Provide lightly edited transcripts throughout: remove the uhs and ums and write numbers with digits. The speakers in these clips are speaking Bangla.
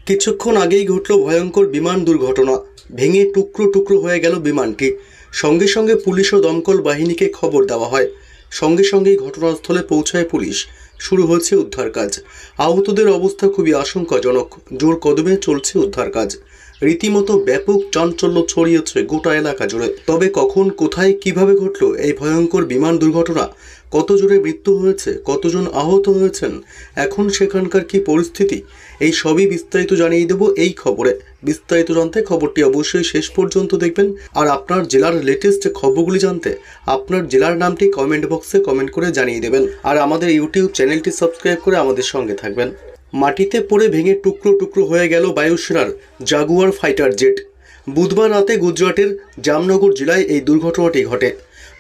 কিছুক্ষণ আগেই ঘটল ভয়ঙ্কর বিমান দুর্ঘটনা। ভেঙে টুকরো টুকরো হয়ে গেল বিমানটি। সঙ্গে সঙ্গে পুলিশ ও দমকল বাহিনীকে খবর দেওয়া হয়। সঙ্গে সঙ্গেই ঘটনাস্থলে পৌঁছায় পুলিশ। শুরু হয়েছে উদ্ধার কাজ। আহতদের অবস্থা খুবই আশঙ্কাজনক। জোর কদমে চলছে উদ্ধার কাজ। রীতিমতো ব্যাপক চাঞ্চল্য ছড়িয়েছে গোটা এলাকা জুড়ে। তবে কখন, কোথায়, কিভাবে ঘটল এই ভয়ঙ্কর বিমান দুর্ঘটনা, কত জোরে মৃত্যু হয়েছে, কতজন আহত হয়েছেন, এখন সেখানকার কি পরিস্থিতি, এই সবই বিস্তারিত জানিয়ে দেব এই খবরে। বিস্তারিত জানতে খবরটি অবশ্যই শেষ পর্যন্ত দেখবেন। আর আপনার জেলার লেটেস্ট খবরগুলি জানতে আপনার জেলার নামটি কমেন্ট বক্সে কমেন্ট করে জানিয়ে দেবেন। আর আমাদের ইউটিউব চ্যানেলটি সাবস্ক্রাইব করে আমাদের সঙ্গে থাকবেন। মাটিতে পড়ে ভেঙে টুকরো টুকরো হয়ে গেল বায়ুসেনার জাগুয়ার ফাইটার জেট। বুধবার রাতে গুজরাটের জামনগর জেলায় এই দুর্ঘটনাটি ঘটে।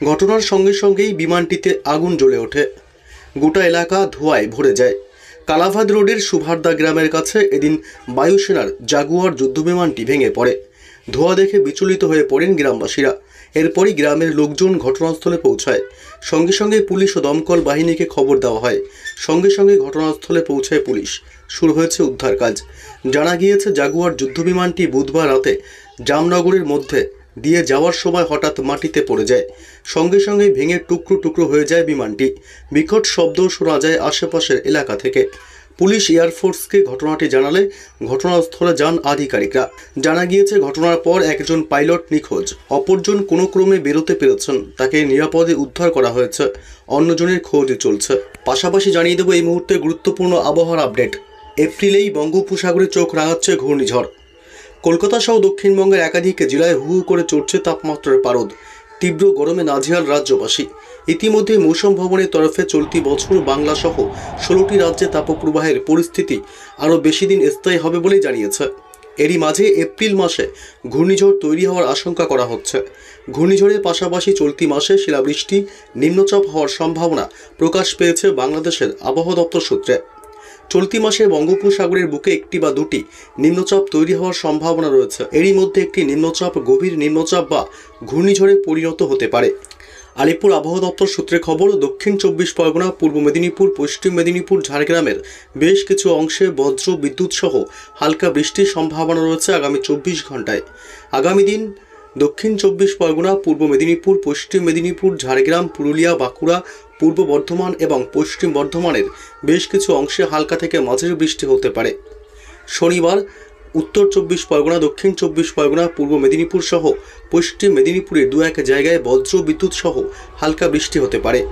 ঘটনার সঙ্গে সঙ্গেই বিমানটিতে আগুন জ্বলে ওঠে। গোটা এলাকা ধোঁয়ায় ভরে যায়। কালাভাদ রোডের সুভারদা গ্রামের কাছে এদিন বায়ুসেনার জাগুয়ার যুদ্ধবিমানটি ভেঙে পড়ে। ধোঁয়া দেখে বিচলিত হয়ে পড়েন গ্রামবাসীরা। এরপরই গ্রামের লোকজন ঘটনাস্থলে পৌঁছায়। সঙ্গে সঙ্গে পুলিশ ও দমকল বাহিনীকে খবর দেওয়া হয়। সঙ্গে সঙ্গে ঘটনাস্থলে পৌঁছায় পুলিশ। শুরু হয়েছে উদ্ধার কাজ। জানা গিয়েছে, জাগুয়ার যুদ্ধবিমানটি বুধবার রাতে জামনগরের মধ্যে দিয়ে যাওয়ার সময় হঠাৎ মাটিতে পড়ে যায়। সঙ্গে সঙ্গে ভেঙে টুকরো টুকরো হয়ে যায় বিমানটি। বিকট শব্দ শোনা যায় আশেপাশের এলাকা থেকে। পুলিশ এয়ারফোর্সকে ঘটনাটি জানালে ঘটনাস্থলে যান আধিকারিকরা। জানা গিয়েছে, ঘটনার পর একজন পাইলট নিখোঁজ, অপরজন কোনো ক্রমে বেরোতে পেরেছেন, তাকে নিরাপদে উদ্ধার করা হয়েছে। অন্যজনের খোঁজ চলছে। পাশাপাশি জানিয়ে দেব এই মুহূর্তে গুরুত্বপূর্ণ আবহাওয়ার আপডেট। এপ্রিলেই বঙ্গোপসাগরে চোখ রাঙাচ্ছে ঘূর্ণিঝড়। কলকাতা সহ দক্ষিণবঙ্গের একাধিক জেলায় হু হু করে চড়ছে তাপমাত্রার পারদ। তীব্র গরমে নাজেহাল রাজ্যবাসী। ইতিমধ্যে মৌসুম ভবনের তরফে চলতি বছর বাংলা সহ 16টি রাজ্যে তাপপ্রবাহের পরিস্থিতি আরও বেশি দিন স্থায়ী হবে বলেই জানিয়েছে। এরই মাঝে এপ্রিল মাসে ঘূর্ণিঝড় তৈরি হওয়ার আশঙ্কা করা হচ্ছে। ঘূর্ণিঝড়ের পাশাপাশি চলতি মাসে শিলাবৃষ্টি, নিম্নচাপ হওয়ার সম্ভাবনা প্রকাশ পেয়েছে বাংলাদেশের আবহাওয়া দপ্তর সূত্রে। চলতি মাসে বঙ্গোপসাগরের বুকে একটি বা দুটি নিম্নচাপ তৈরি হওয়ার সম্ভাবনা রয়েছে। এরই মধ্যে একটি নিম্নচাপ গভীর নিম্নচাপ বা ঘূর্ণিঝড়ে পরিণত হতে পারে। আলিপুর আবহাওয়া দপ্তর সূত্রে খবর, দক্ষিণ 24 পরগনা, পূর্ব মেদিনীপুর, পশ্চিম মেদিনীপুর, ঝাড়গ্রামের বেশ কিছু অংশে বজ্র বিদ্যুৎ সহ হালকা বৃষ্টির সম্ভাবনা রয়েছে আগামী 24 ঘন্টায়। আগামী দিন দক্ষিণ 24 পরগনা, পূর্ব মেদিনীপুর, পশ্চিম মেদিনীপুর, ঝাড়গ্রাম, পুরুলিয়া, বাঁকুড়া, পূর্ব বর্ধমান এবং পশ্চিম বর্ধমানের বেশ কিছু অংশে হালকা থেকে মাঝারি বৃষ্টি হতে পারে। শনিবার উত্তর 24 পরগনা, দক্ষিণ 24 পরগনা, পূর্ব মেদিনীপুর সহ পশ্চিম মেদিনীপুরের দু এক জায়গায় বজ্র বিদ্যুৎ সহ হালকা বৃষ্টি হতে পারে।